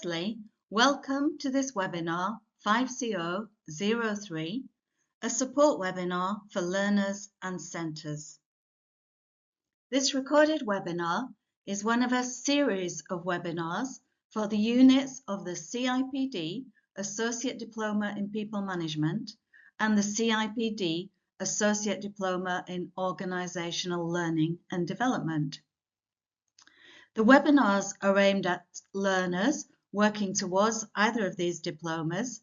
Firstly, welcome to this webinar 5003, a support webinar for learners and centres. This recorded webinar is one of a series of webinars for the units of the CIPD Associate Diploma in People Management and the CIPD Associate Diploma in Organisational Learning and Development. The webinars are aimed at learners working towards either of these diplomas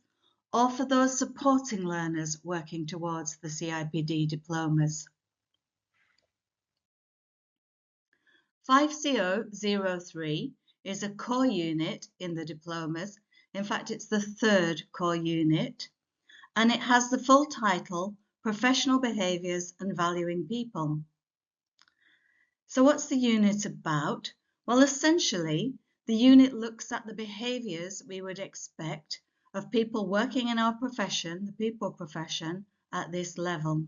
or for those supporting learners working towards the CIPD diplomas. 5003 is a core unit in the diplomas. In fact, it's the third core unit, and it has the full title, Professional Behaviours and Valuing People. So what's the unit about? Well, essentially, the unit looks at the behaviours we would expect of people working in our profession, the people profession, at this level.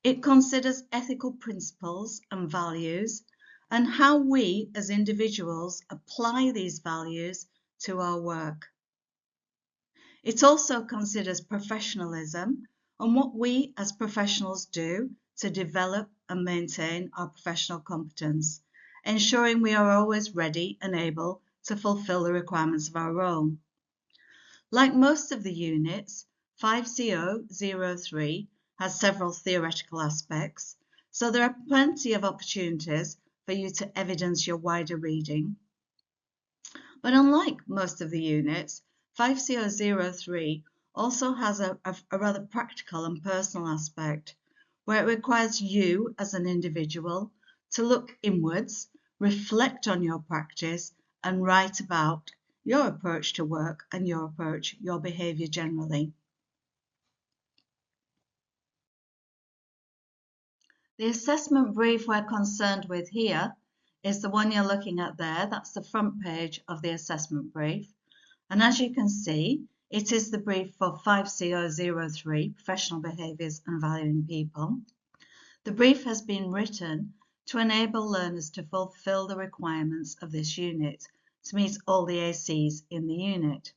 It considers ethical principles and values and how we as individuals apply these values to our work. It also considers professionalism and what we as professionals do to develop and maintain our professional competence, ensuring we are always ready and able to fulfill the requirements of our role. Like most of the units, 5003 has several theoretical aspects, so there are plenty of opportunities for you to evidence your wider reading. But unlike most of the units, 5003 also has a rather practical and personal aspect, where it requires you as an individual to look inwards, reflect on your practice, and write about your approach to work and your behaviour generally. The assessment brief we're concerned with here is the one you're looking at there. That's the front page of the assessment brief. And as you can see, it is the brief for 5003, Professional Behaviours and Valuing People. The brief has been written to enable learners to fulfil the requirements of this unit, to meet all the ACs in the unit.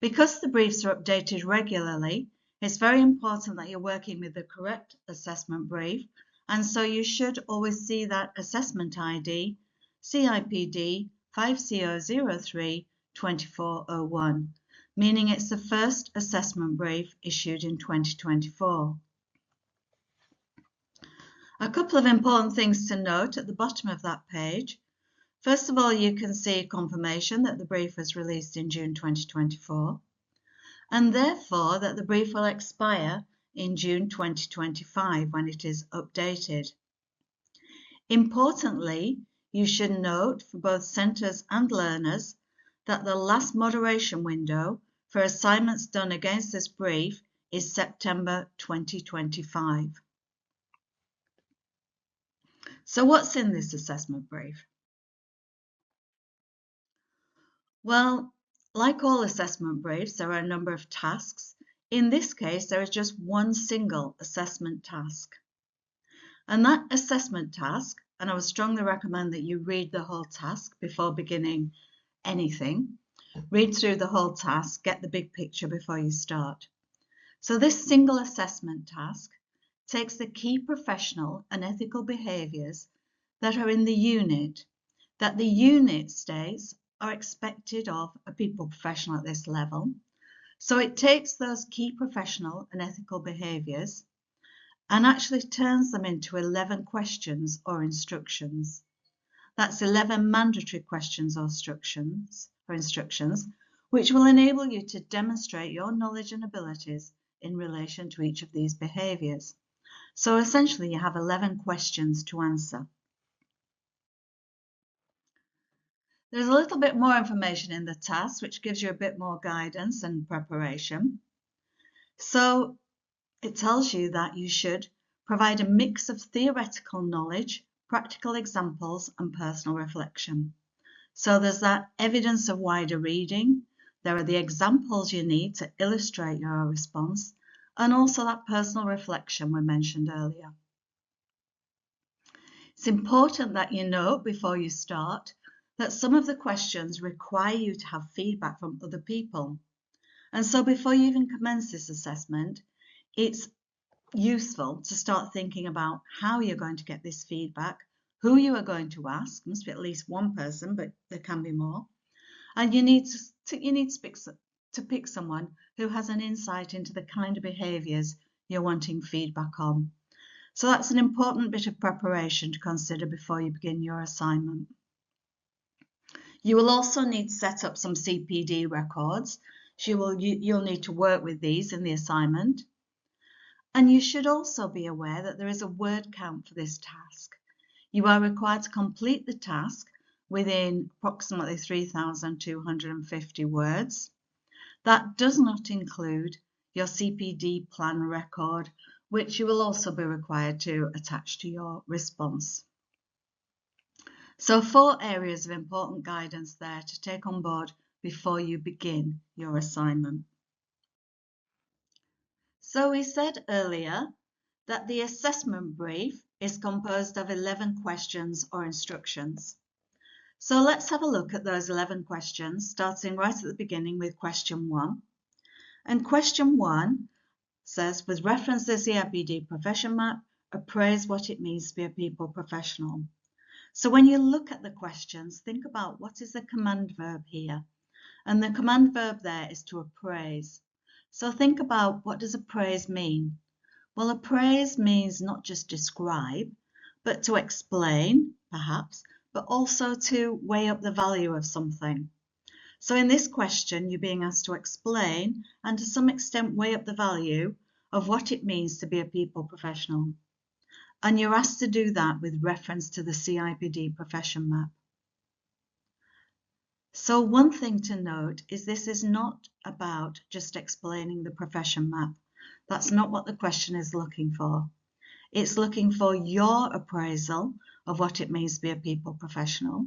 Because the briefs are updated regularly, it's very important that you're working with the correct assessment brief, and so you should always see that assessment ID, CIPD 5003 2401, meaning it's the first assessment brief issued in 2024. A couple of important things to note at the bottom of that page. First of all, you can see confirmation that the brief was released in June 2024, and therefore that the brief will expire in June 2025 when it is updated. Importantly, you should note for both centres and learners that the last moderation window for assignments done against this brief is September 2025. So what's in this assessment brief? Well, like all assessment briefs, there are a number of tasks. In this case, there is just one single assessment task. And that assessment task, and I would strongly recommend that you read the whole task before beginning anything. Read through the whole task, get the big picture before you start. So this single assessment task takes the key professional and ethical behaviours that are in the unit, that the unit states are expected of a people professional at this level. So it takes those key professional and ethical behaviours and actually turns them into 11 questions or instructions. That's 11 mandatory questions or instructions, which will enable you to demonstrate your knowledge and abilities in relation to each of these behaviours. So essentially you have 11 questions to answer. There's a little bit more information in the task, which gives you a bit more guidance and preparation. So it tells you that you should provide a mix of theoretical knowledge, practical examples, and personal reflection. So there's that evidence of wider reading, there are the examples you need to illustrate your response, and also that personal reflection we mentioned earlier. It's important that you note before you start that some of the questions require you to have feedback from other people. And so before you even commence this assessment, it's useful to start thinking about how you're going to get this feedback, who you are going to ask. Must be at least one person, but there can be more. And you need to pick someone who has an insight into the kind of behaviours you're wanting feedback on. So that's an important bit of preparation to consider before you begin your assignment. You will also need to set up some CPD records. You'll need to work with these in the assignment. And you should also be aware that there is a word count for this task. You are required to complete the task within approximately 3,250 words. That does not include your CPD plan record, which you will also be required to attach to your response. So 4 areas of important guidance there to take on board before you begin your assignment. So we said earlier that the assessment brief is composed of 11 questions or instructions. So let's have a look at those 11 questions, starting right at the beginning with question 1. And question 1 says, with reference to the CIPD profession map, appraise what it means to be a people professional. So when you look at the questions, think about what is the command verb here. And the command verb there is to appraise. So think about, what does appraise mean? Well, appraise means not just describe, but to explain, perhaps, but also to weigh up the value of something. So in this question, you're being asked to explain and to some extent weigh up the value of what it means to be a people professional. And you're asked to do that with reference to the CIPD profession map. So one thing to note is this is not about just explaining the profession map. That's not what the question is looking for. It's looking for your appraisal of what it means to be a people professional.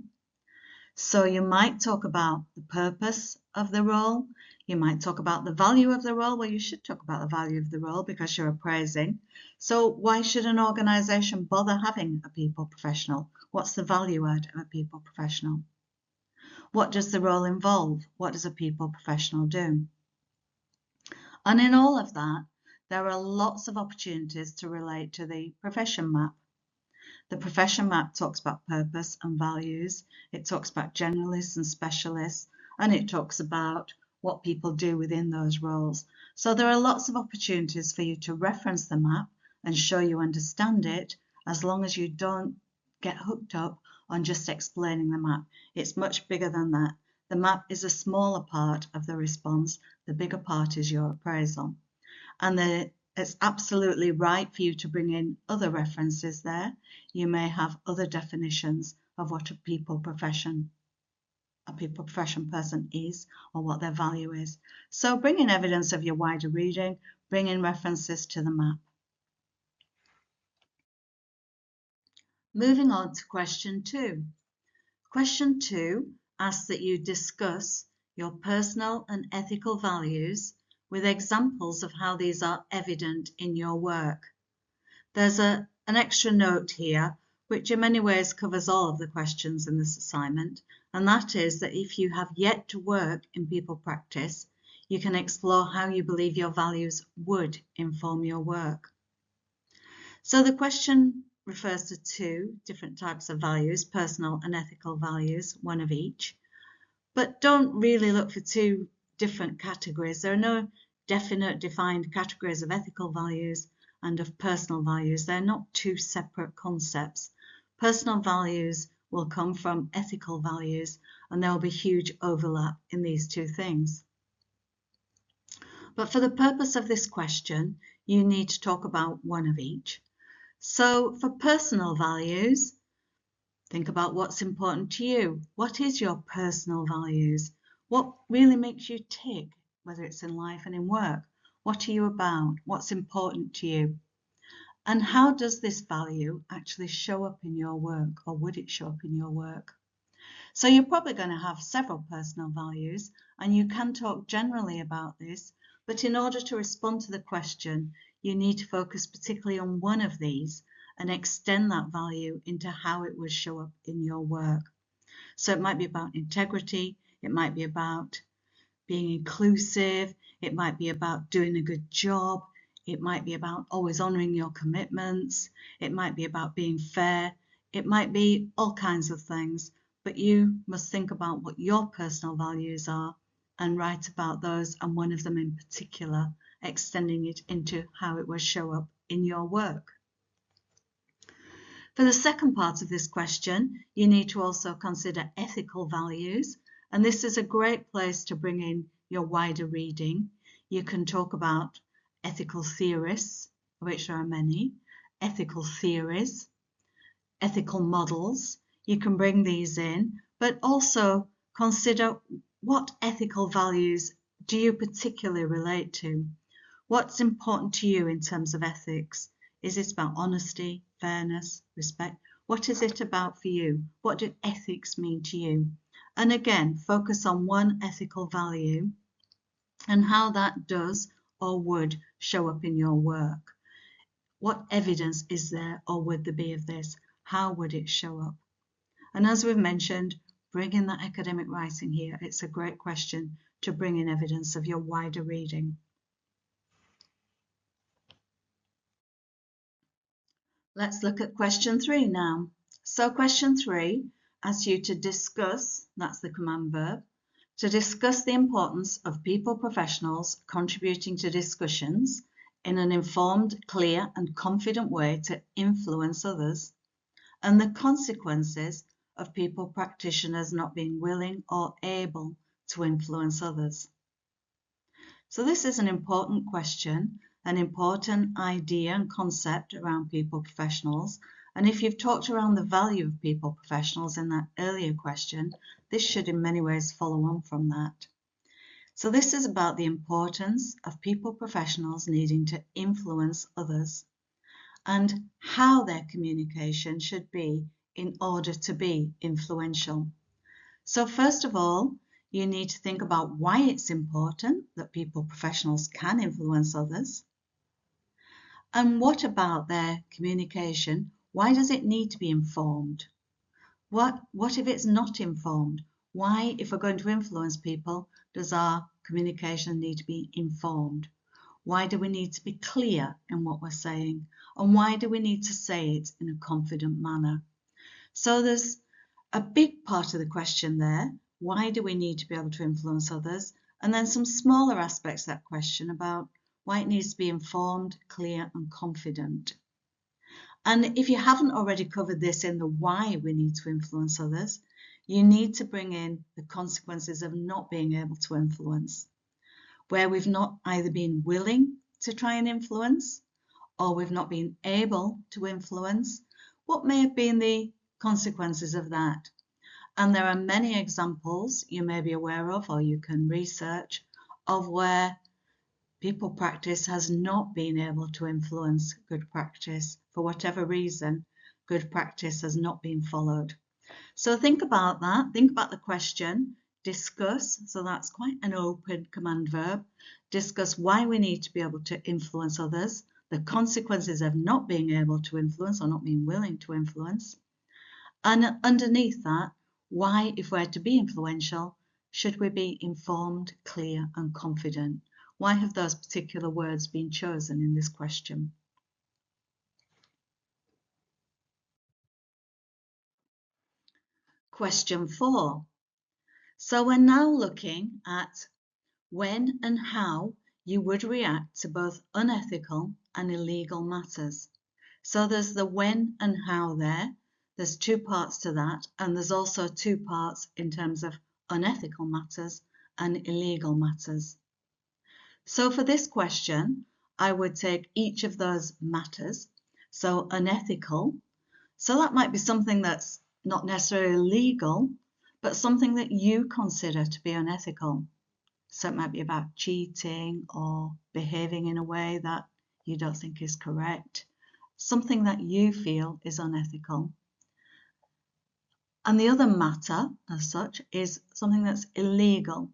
So you might talk about the purpose of the role. You might talk about the value of the role. Well, you should talk about the value of the role because you're appraising. So why should an organisation bother having a people professional? What's the value add of a people professional? What does the role involve? What does a people professional do? And in all of that, there are lots of opportunities to relate to the profession map. The profession map talks about purpose and values. It talks about generalists and specialists, and it talks about what people do within those roles. So there are lots of opportunities for you to reference the map and show you understand it, as long as you don't get hooked up on just explaining the map. It's much bigger than that. The map is a smaller part of the response. The bigger part is your appraisal. And it's absolutely right for you to bring in other references there. You may have other definitions of what a people profession person is, or what their value is. So bring in evidence of your wider reading, bring in references to the map. Moving on to question 2. Question 2 asks that you discuss your personal and ethical values with examples of how these are evident in your work. There's an extra note here, which in many ways covers all of the questions in this assignment, and that is that if you have yet to work in people practice, you can explore how you believe your values would inform your work. So the question refers to 2 different types of values, personal and ethical values, one of each. But don't really look for 2 different categories. There are no definite defined categories of ethical values and of personal values. They're not 2 separate concepts. Personal values will come from ethical values, and there will be huge overlap in these 2 things. But for the purpose of this question, you need to talk about one of each. So for personal values, think about what's important to you. What is your personal values? What really makes you tick, whether it's in life and in work? What are you about? What's important to you? And how does this value actually show up in your work, or would it show up in your work? So you're probably going to have several personal values, and you can talk generally about this, but in order to respond to the question, you need to focus particularly on one of these and extend that value into how it would show up in your work. So it might be about integrity, it might be about being inclusive, it might be about doing a good job, it might be about always honouring your commitments, it might be about being fair, it might be all kinds of things, but you must think about what your personal values are and write about those, and one of them in particular, extending it into how it will show up in your work. For the second part of this question, you need to also consider ethical values, and this is a great place to bring in your wider reading. You can talk about ethical theorists, of which there are many, ethical theories, ethical models. You can bring these in, but also consider what ethical values do you particularly relate to? What's important to you in terms of ethics? Is it about honesty, fairness, respect? What is it about for you? What do ethics mean to you? And again, focus on one ethical value and how that does or would show up in your work. What evidence is there or would there be of this? How would it show up? And as we've mentioned, bring in that academic writing here. It's a great question to bring in evidence of your wider reading. Let's look at question 3 now. So question 3 asks you to discuss, that's the command verb, to discuss the importance of people professionals contributing to discussions in an informed, clear and confident way to influence others, and the consequences of people practitioners not being willing or able to influence others. So this is an important question, an important idea and concept around people professionals. And if you've talked around the value of people professionals in that earlier question, this should in many ways follow on from that. So this is about the importance of people professionals needing to influence others and how their communication should be in order to be influential. So first of all, you need to think about why it's important that people professionals can influence others. And what about their communication? Why does it need to be informed? What if it's not informed? Why, if we're going to influence people, does our communication need to be informed? Why do we need to be clear in what we're saying? And why do we need to say it in a confident manner? So there's a big part of the question there. Why do we need to be able to influence others? And then some smaller aspects of that question about why it needs to be informed, clear and confident. And if you haven't already covered this in the why we need to influence others, you need to bring in the consequences of not being able to influence, where we've not either been willing to try and influence or we've not been able to influence. What may have been the consequences of that? And there are many examples you may be aware of or you can research of where people practice has not been able to influence good practice. For whatever reason, good practice has not been followed. So think about that. Think about the question. Discuss. So that's quite an open command verb. Discuss why we need to be able to influence others, the consequences of not being able to influence or not being willing to influence. And underneath that, why, if we're to be influential, should we be informed, clear and confident? Why have those particular words been chosen in this question? Question 4. So we're now looking at when and how you would react to both unethical and illegal matters. So there's the when and how there. There's two parts to that, and there's also two parts in terms of unethical matters and illegal matters. So for this question, I would take each of those matters. So unethical, so that might be something that's not necessarily legal, but something that you consider to be unethical. So it might be about cheating or behaving in a way that you don't think is correct, something that you feel is unethical. And the other matter, as such, is something that's illegal.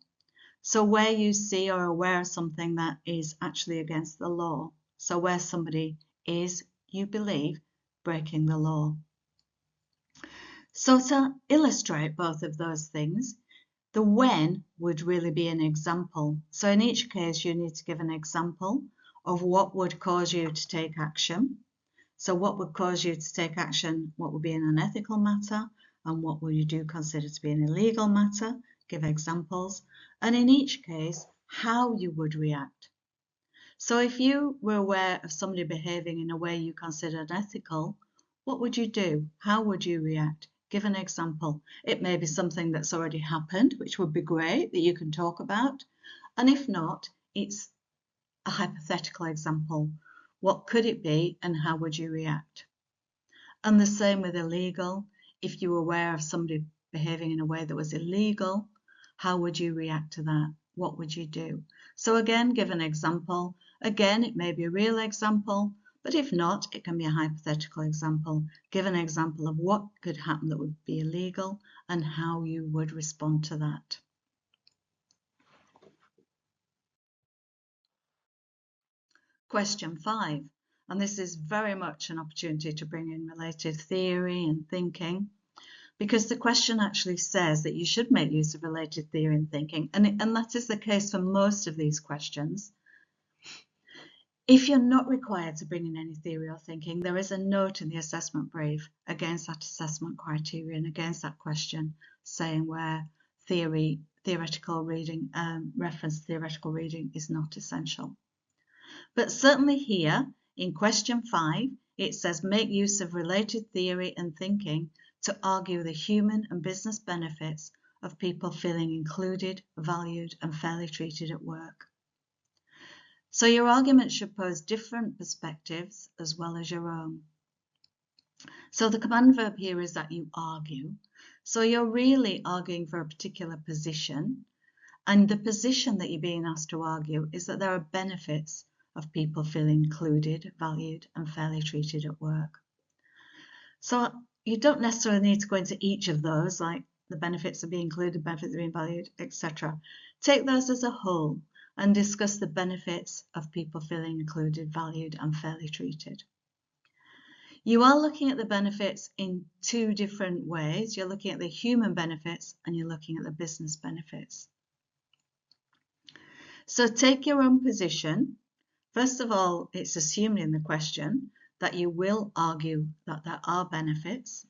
So where you see or are aware of something that is actually against the law. So where somebody is, you believe, breaking the law. So to illustrate both of those things, the when would really be an example. So in each case, you need to give an example of what would cause you to take action. So what would cause you to take action? What would be an unethical matter? And what will you do consider to be an illegal matter? Give examples. And in each case, how you would react. So if you were aware of somebody behaving in a way you considered ethical, what would you do? How would you react? Give an example. It may be something that's already happened, which would be great that you can talk about. And if not, it's a hypothetical example. What could it be and how would you react? And the same with illegal. If you were aware of somebody behaving in a way that was illegal, how would you react to that? What would you do? So again, give an example. Again, it may be a real example, but if not, it can be a hypothetical example. Give an example of what could happen that would be illegal and how you would respond to that. Question 5, and this is very much an opportunity to bring in related theory and thinking, because the question actually says that you should make use of related theory and thinking, and that is the case for most of these questions. If you're not required to bring in any theory or thinking, there is a note in the assessment brief against that assessment criteria and against that question, saying where theoretical reading, reference theoretical reading is not essential. But certainly here, in question 5, it says make use of related theory and thinking to argue the human and business benefits of people feeling included, valued, and fairly treated at work. So your argument should pose different perspectives as well as your own. So the command verb here is that you argue. So you're really arguing for a particular position, and the position that you're being asked to argue is that there are benefits of people feeling included, valued, and fairly treated at work. So you don't necessarily need to go into each of those, like the benefits of being included, benefits of being valued, etc. Take those as a whole and discuss the benefits of people feeling included, valued, and fairly treated. You are looking at the benefits in two different ways. You're looking at the human benefits and you're looking at the business benefits. So take your own position. First of all, it's assumed in the question that you will argue that there are benefits.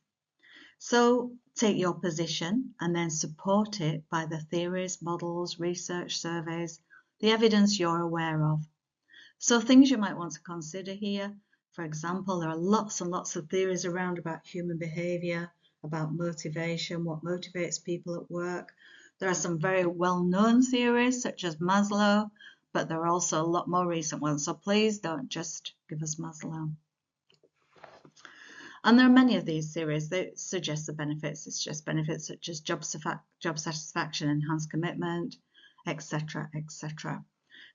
So take your position and then support it by the theories, models, research, surveys, the evidence you're aware of. So things you might want to consider here, for example, there are lots and lots of theories around about human behaviour, about motivation, what motivates people at work. There are some very well-known theories such as Maslow, but there are also a lot more recent ones, so please don't just give us Maslow. And there are many of these theories that suggest the benefits. It's just benefits such as job satisfaction, enhanced commitment, etc., etc.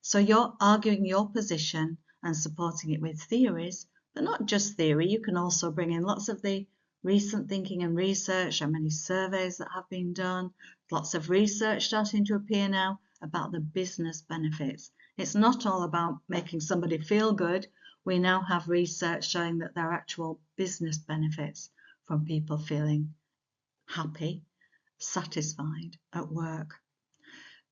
So you're arguing your position and supporting it with theories, but not just theory. You can also bring in lots of the recent thinking and research. There are many surveys that have been done, lots of research starting to appear now about the business benefits. It's not all about making somebody feel good. We now have research showing that there are actual business benefits from people feeling happy, satisfied at work.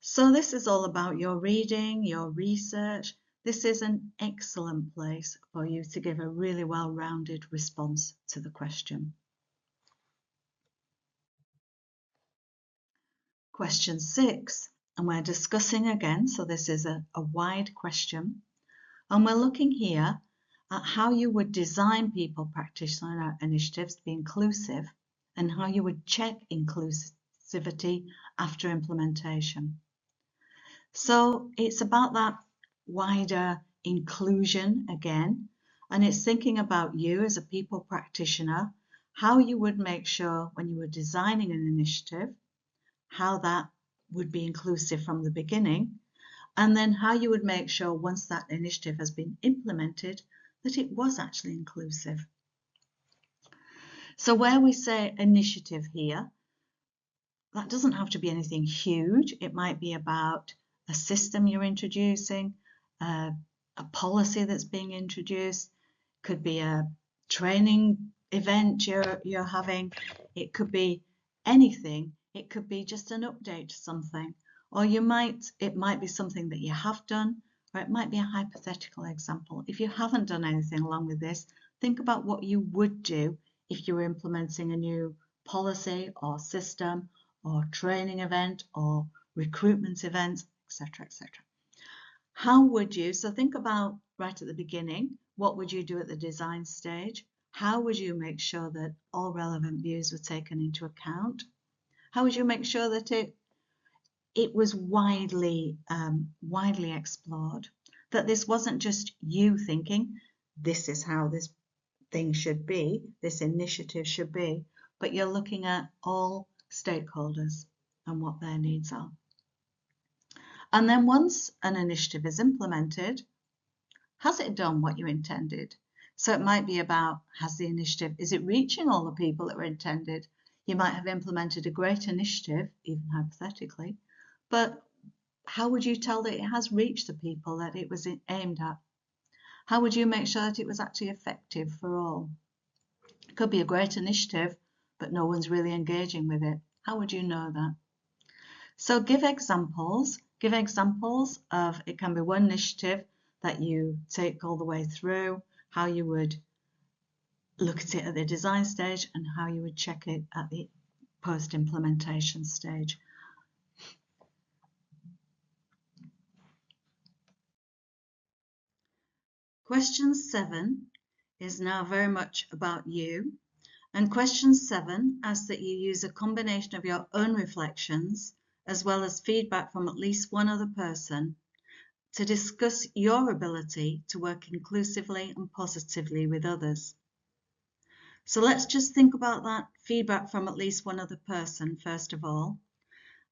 So this is all about your reading, your research. This is an excellent place for you to give a really well-rounded response to the question. Question 6, and we're discussing again, so this is a wide question, and we're looking here at how you would design people practitioner initiatives to be inclusive and how you would check inclusivity after implementation. So it's about that wider inclusion again, and it's thinking about you as a people practitioner, how you would make sure when you were designing an initiative, how that would be inclusive from the beginning, and then how you would make sure once that initiative has been implemented that it was actually inclusive. So where we say initiative here, that doesn't have to be anything huge. It might be about a system you're introducing, a policy that's being introduced, could be a training event you're having. It could be anything. It could be just an update to something, or it might be something that you have done, or it might be a hypothetical example. If you haven't done anything along with this, think about what you would do if you were implementing a new policy or system or training event or recruitment event, etc., etc. How would you, so think about right at the beginning, what would you do at the design stage? How would you make sure that all relevant views were taken into account? How would you make sure that it was widely explored? That this wasn't just you thinking, this is how this thing should be, this initiative should be, but you're looking at all stakeholders and what their needs are. And then once an initiative is implemented, has it done what you intended? So it might be about, is it reaching all the people that were intended? You might have implemented a great initiative, even hypothetically, but how would you tell that it has reached the people that it was aimed at? How would you make sure that it was actually effective for all? It could be a great initiative, but no one's really engaging with it. How would you know that? So give examples of, it can be one initiative that you take all the way through, how you would look at it at the design stage and how you would check it at the post-implementation stage. Question 7 is now very much about you. And question 7 asks that you use a combination of your own reflections as well as feedback from at least one other person to discuss your ability to work inclusively and positively with others. So let's just think about that feedback from at least one other person first of all.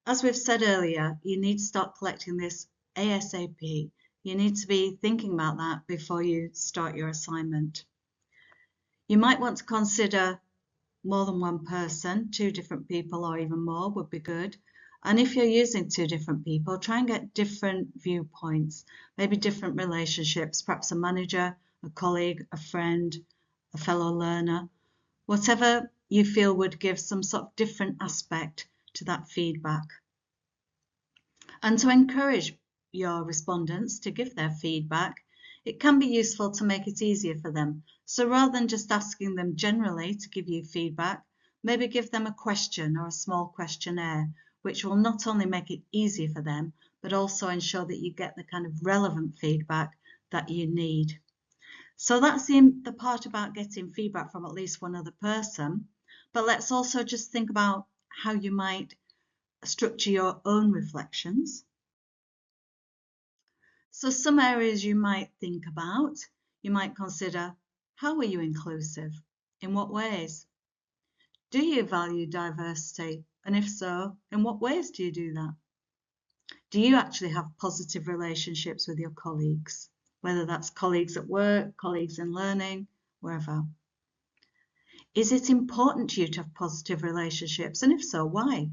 As we've said earlier, you need to start collecting this ASAP. You need to be thinking about that before you start your assignment. You might want to consider more than one person, 2 different people or even more would be good. And if you're using 2 different people, try and get different viewpoints, maybe different relationships, perhaps a manager, a colleague, a friend, a fellow learner, whatever you feel would give some sort of different aspect to that feedback. And to encourage your respondents to give their feedback, it can be useful to make it easier for them. So rather than just asking them generally to give you feedback, maybe give them a question or a small questionnaire, which will not only make it easier for them, but also ensure that you get the kind of relevant feedback that you need. So that's the part about getting feedback from at least one other person. But let's also just think about how you might structure your own reflections. So some areas you might think about, you might consider, how are you inclusive? In what ways? Do you value diversity? And if so, in what ways do you do that? Do you actually have positive relationships with your colleagues? Whether that's colleagues at work, colleagues in learning, wherever. Is it important to you to have positive relationships? And if so, why?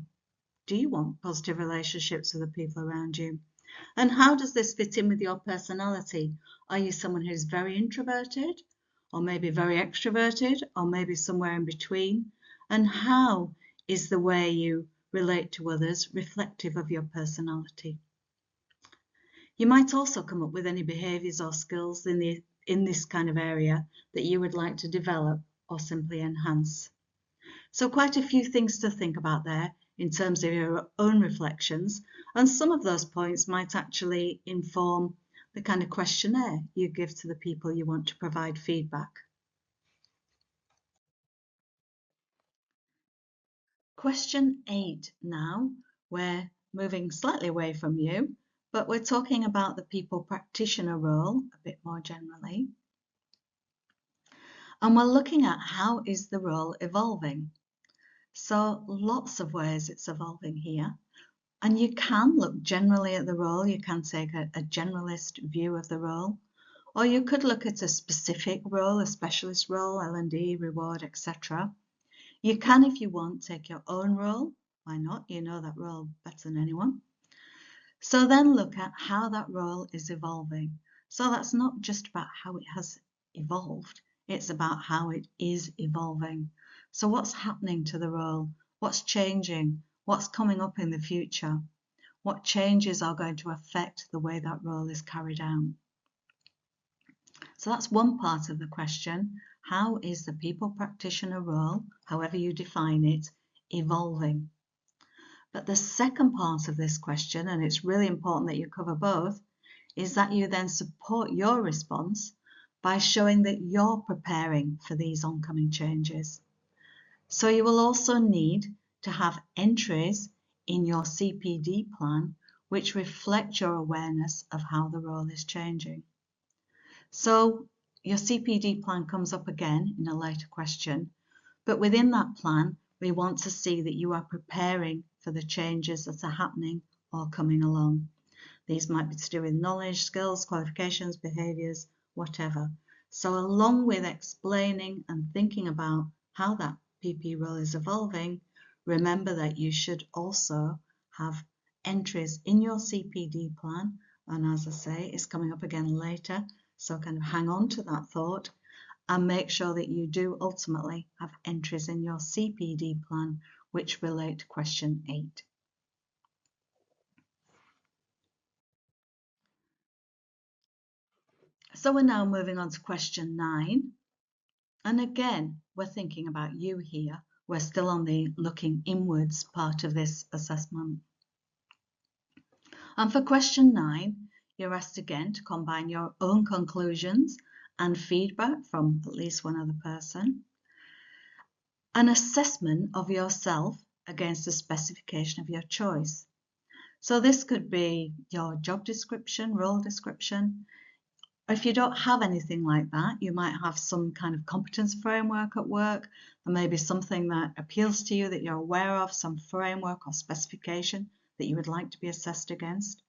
Do you want positive relationships with the people around you? And how does this fit in with your personality? Are you someone who's very introverted, or maybe very extroverted, or maybe somewhere in between? And how is the way you relate to others reflective of your personality? You might also come up with any behaviours or skills in this kind of area that you would like to develop or simply enhance. So quite a few things to think about there in terms of your own reflections, and some of those points might actually inform the kind of questionnaire you give to the people you want to provide feedback. Question 8 now, we're moving slightly away from you, but we're talking about the people practitioner role a bit more generally. And we're looking at how is the role evolving. So lots of ways it's evolving here. And you can look generally at the role, you can take a generalist view of the role, or you could look at a specific role, a specialist role, L&D, reward, etc. You can, if you want, take your own role. Why not? You know that role better than anyone. So then look at how that role is evolving. So that's not just about how it has evolved, It's about how it is evolving. So what's happening to the role? What's changing? What's coming up in the future? What changes are going to affect the way that role is carried out? So that's one part of the question. How is the people practitioner role, however you define it, evolving? But the second part of this question, and it's really important that you cover both, is that you then support your response by showing that you're preparing for these oncoming changes. So you will also need to have entries in your CPD plan which reflect your awareness of how the role is changing. So your CPD plan comes up again in a later question, but within that plan, we want to see that you are preparing for the changes that are happening or coming along. These might be to do with knowledge, skills, qualifications, behaviours, whatever. So along with explaining and thinking about how that PP role is evolving, remember that you should also have entries in your CPD plan. And as I say, it's coming up again later. So kind of hang on to that thought and make sure that you do ultimately have entries in your CPD plan which relate to question 8. So we're now moving on to question 9. And again, we're thinking about you here. We're still on the looking inwards part of this assessment. And for question 9, you're asked again to combine your own conclusions and feedback from at least one other person, an assessment of yourself against the specification of your choice. So this could be your job description, role description. If you don't have anything like that, you might have some kind of competence framework at work, or maybe something that appeals to you that you're aware of, some framework or specification that you would like to be assessed against.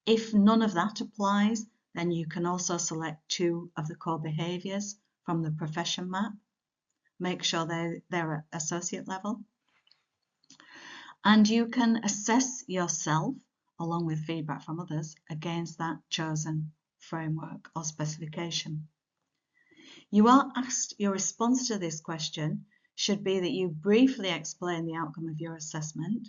If none of that applies, then you can also select 2 of the core behaviours from the profession map. Make sure they're at associate level. And you can assess yourself, along with feedback from others, against that chosen framework or specification. You are asked, your response to this question should be that you briefly explain the outcome of your assessment,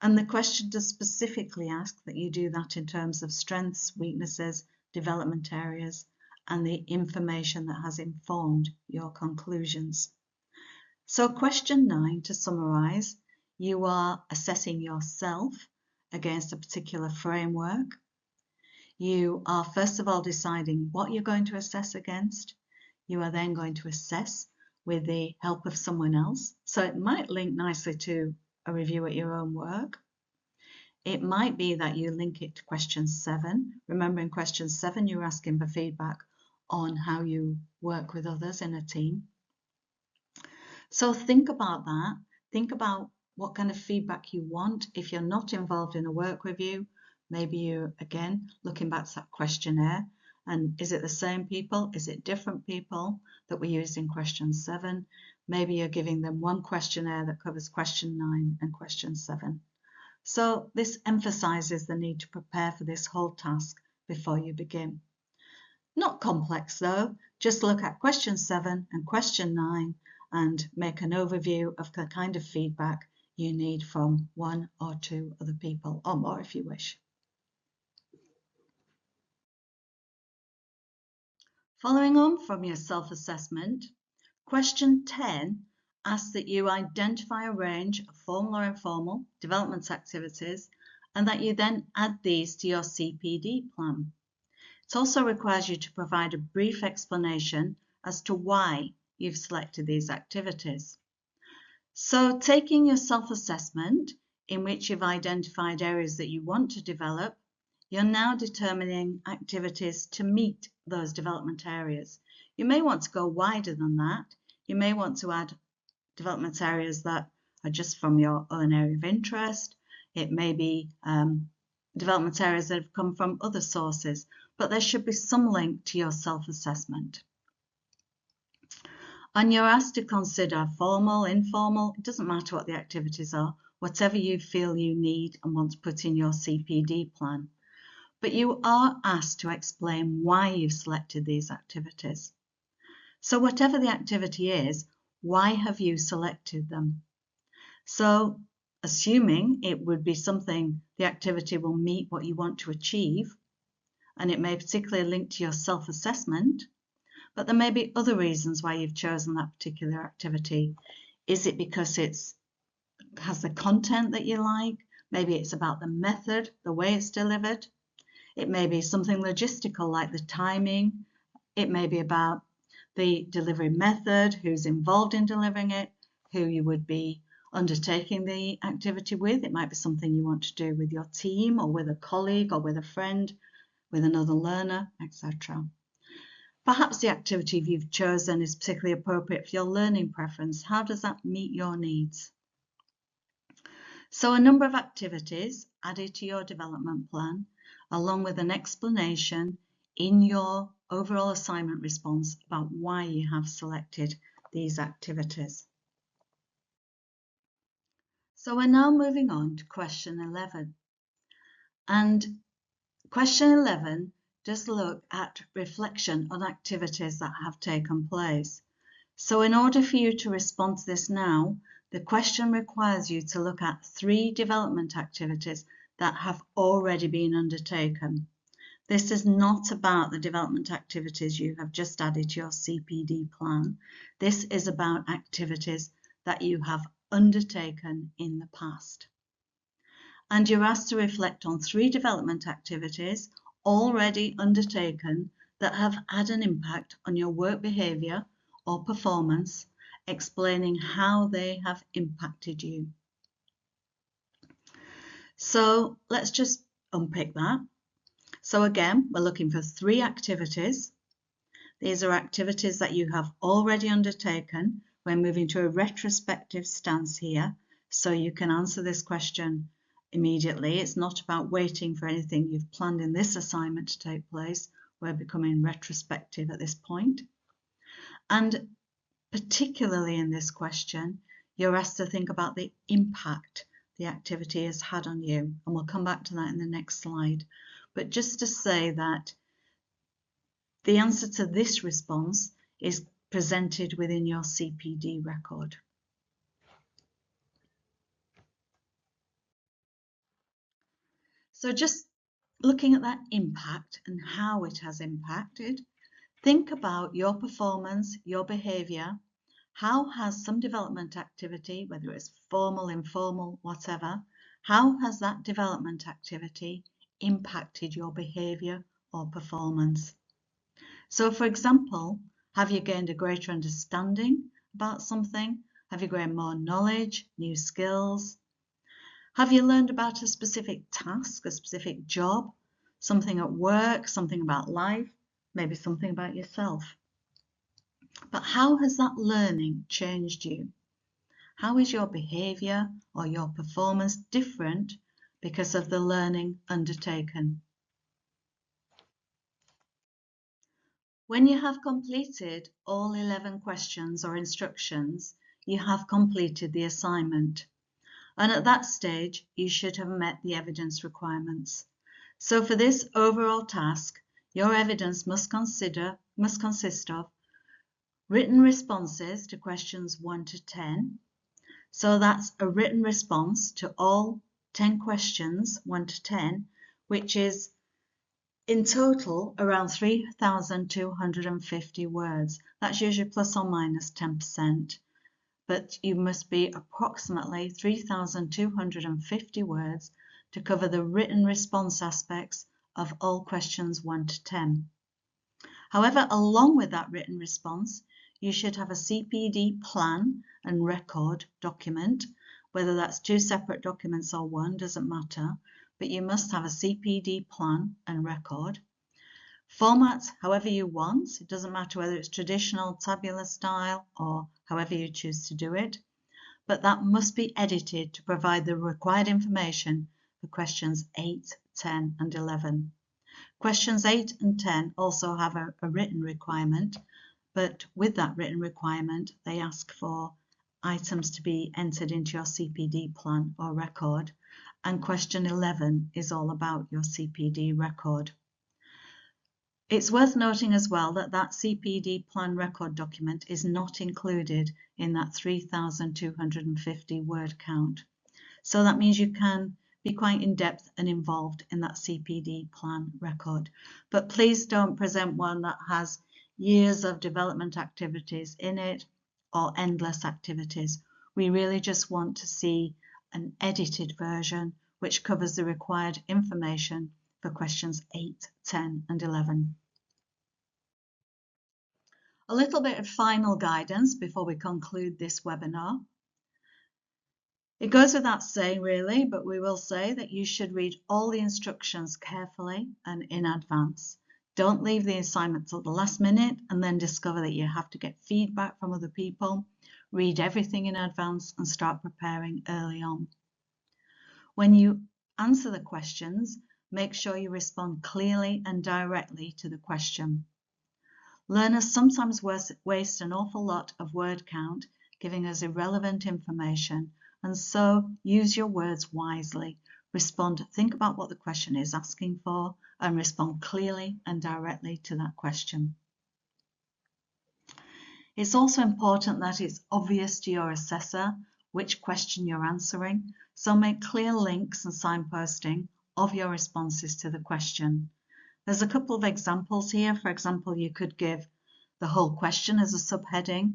and the question does specifically ask that you do that in terms of strengths, weaknesses, development areas, and the information that has informed your conclusions. So question 9, to summarise, you are assessing yourself against a particular framework. You are first of all deciding what you're going to assess against. You are then going to assess with the help of someone else. So it might link nicely to a review at your own work. It might be that you link it to question 7. Remember, in question 7, you're asking for feedback on how you work with others in a team. So think about that. Think about what kind of feedback you want. If you're not involved in a work review, maybe you're, again, looking back to that questionnaire. And is it the same people? Is it different people that we used in question 7? Maybe you're giving them one questionnaire that covers question 9 and question 7. So this emphasises the need to prepare for this whole task before you begin. Not complex though, just look at question 7 and question 9 and make an overview of the kind of feedback you need from 1 or 2 other people, or more if you wish. Following on from your self-assessment, question 10 asks that you identify a range of formal or informal development activities and that you then add these to your CPD plan. It also requires you to provide a brief explanation as to why you've selected these activities. So taking your self-assessment, in which you've identified areas that you want to develop, you're now determining activities to meet those development areas. You may want to go wider than that. You may want to add development areas that are just from your own area of interest. It may be development areas that have come from other sources, but there should be some link to your self-assessment. And you're asked to consider formal, informal, it doesn't matter what the activities are, whatever you feel you need and want to put in your CPD plan. But you are asked to explain why you've selected these activities. So whatever the activity is, why have you selected them? So assuming it would be something, the activity will meet what you want to achieve, and it may particularly link to your self-assessment, but there may be other reasons why you've chosen that particular activity. Is it because it has the content that you like? Maybe it's about the method, the way it's delivered. It may be something logistical like the timing. It may be about the delivery method, who's involved in delivering it, who you would be undertaking the activity with. It might be something you want to do with your team or with a colleague or with a friend, with another learner, etc. Perhaps the activity you've chosen is particularly appropriate for your learning preference. How does that meet your needs? So a number of activities added to your development plan, along with an explanation in your overall assignment response about why you have selected these activities. So we're now moving on to question 11. And question 11 does look at reflection on activities that have taken place. So in order for you to respond to this now, the question requires you to look at 3 development activities that have already been undertaken. This is not about the development activities you have just added to your CPD plan. This is about activities that you have undertaken in the past. And you're asked to reflect on 3 development activities already undertaken that have had an impact on your work behaviour or performance, explaining how they have impacted you. So let's just unpick that. So again, we're looking for 3 activities. These are activities that you have already undertaken. We're moving to a retrospective stance here, so you can answer this question immediately. It's not about waiting for anything you've planned in this assignment to take place. We're becoming retrospective at this point. And particularly in this question, you're asked to think about the impact the activity has had on you. And we'll come back to that in the next slide. But just to say that the answer to this response is presented within your CPD record. So just looking at that impact and how it has impacted, think about your performance, your behaviour. How has some development activity, whether it's formal, informal, whatever, how has that development activity impacted your behaviour or performance? So, for example, have you gained a greater understanding about something? Have you gained more knowledge, new skills? Have you learned about a specific task, a specific job, something at work, something about life, maybe something about yourself? But how has that learning changed you? How is your behaviour or your performance different because of the learning undertaken? When you have completed all 11 questions or instructions, you have completed the assignment. And at that stage, you should have met the evidence requirements. So for this overall task, your evidence must consist of written responses to questions 1 to 10. So that's a written response to all 10 questions, 1 to 10, which is in total around 3,250 words. That's usually plus or minus 10%. But you must be approximately 3,250 words to cover the written response aspects of all questions 1 to 10. However, along with that written response, you should have a CPD plan and record document, whether that's 2 separate documents or 1, doesn't matter, but you must have a CPD plan and record. Format however you want, it doesn't matter whether it's traditional tabular style or however you choose to do it, but that must be edited to provide the required information for questions 8, 10 and 11. Questions 8 and 10 also have a written requirement, but with that written requirement, they ask for items to be entered into your CPD plan or record, and question 11 is all about your CPD record. It's worth noting as well that that CPD plan record document is not included in that 3,250 word count. So that means you can be quite in-depth and involved in that CPD plan record. But please don't present one that has years of development activities in it or endless activities. We really just want to see an edited version which covers the required information for questions 8, 10 and 11. A little bit of final guidance before we conclude this webinar. It goes without saying really, but we will say that you should read all the instructions carefully and in advance. Don't leave the assignment till the last minute and then discover that you have to get feedback from other people. Read everything in advance and start preparing early on. When you answer the questions, make sure you respond clearly and directly to the question. Learners sometimes waste an awful lot of word count giving us irrelevant information, and so use your words wisely. Think about what the question is asking for and respond clearly and directly to that question. It's also important that it's obvious to your assessor which question you're answering, so make clear links and signposting of your responses to the question. There's a couple of examples here. For example, you could give the whole question as a subheading.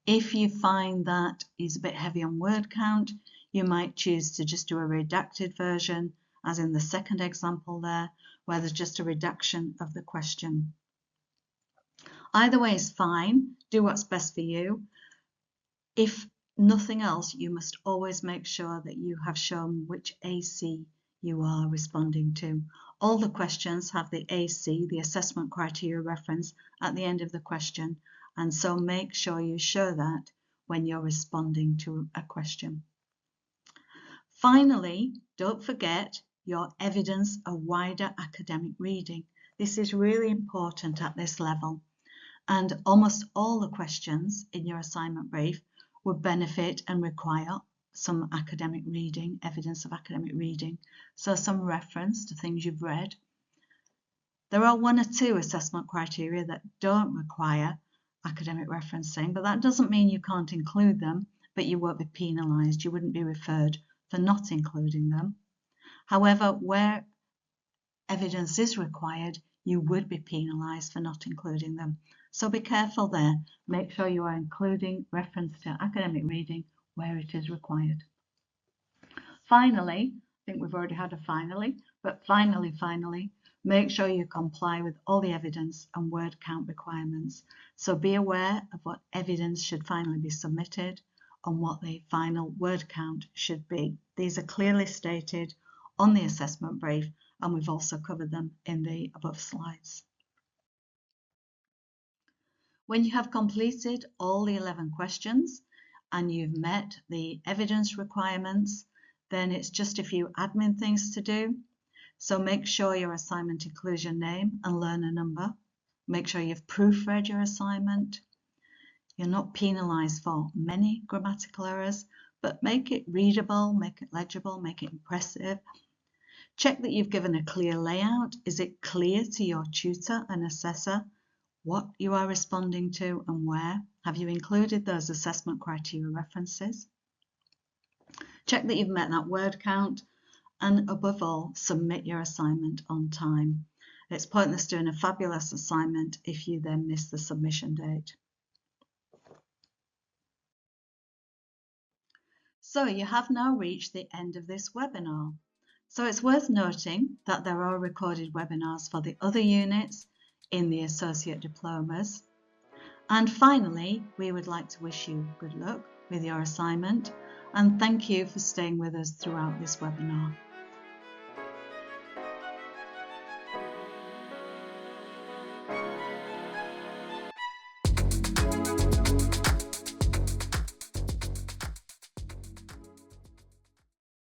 If you find that is a bit heavy on word count, you might choose to just do a redacted version, as in the second example there, where there's just a redaction of the question. Either way is fine. Do what's best for you. If nothing else, you must always make sure that you have shown which AC you are responding to. All the questions have the AC, the assessment criteria reference, at the end of the question, and so make sure you show that when you're responding to a question. Finally, don't forget your evidence of wider academic reading. This is really important at this level, and almost all the questions in your assignment brief would benefit and require some academic reading, evidence of academic reading, so some reference to things you've read. There are one or two assessment criteria that don't require academic referencing, but that doesn't mean you can't include them, but you won't be penalised. You wouldn't be referred for not including them. However, where evidence is required, you would be penalised for not including them. So be careful there. Make sure you are including reference to academic reading where it is required. Finally, I think we've already had a finally, but finally, make sure you comply with all the evidence and word count requirements. So be aware of what evidence should finally be submitted and what the final word count should be. These are clearly stated on the assessment brief, and we've also covered them in the above slides. When you have completed all the 11 questions and you've met the evidence requirements, then it's just a few admin things to do. So make sure your assignment includes your name and learner number. Make sure you've proofread your assignment. You're not penalised for many grammatical errors, but make it readable, make it legible, make it impressive. Check that you've given a clear layout. Is it clear to your tutor and assessor what you are responding to and where? Have you included those assessment criteria references? Check that you've met that word count, and above all, submit your assignment on time. It's pointless doing a fabulous assignment if you then miss the submission date. So you have now reached the end of this webinar. So it's worth noting that there are recorded webinars for the other units in the associate diplomas. And finally, we would like to wish you good luck with your assignment and thank you for staying with us throughout this webinar.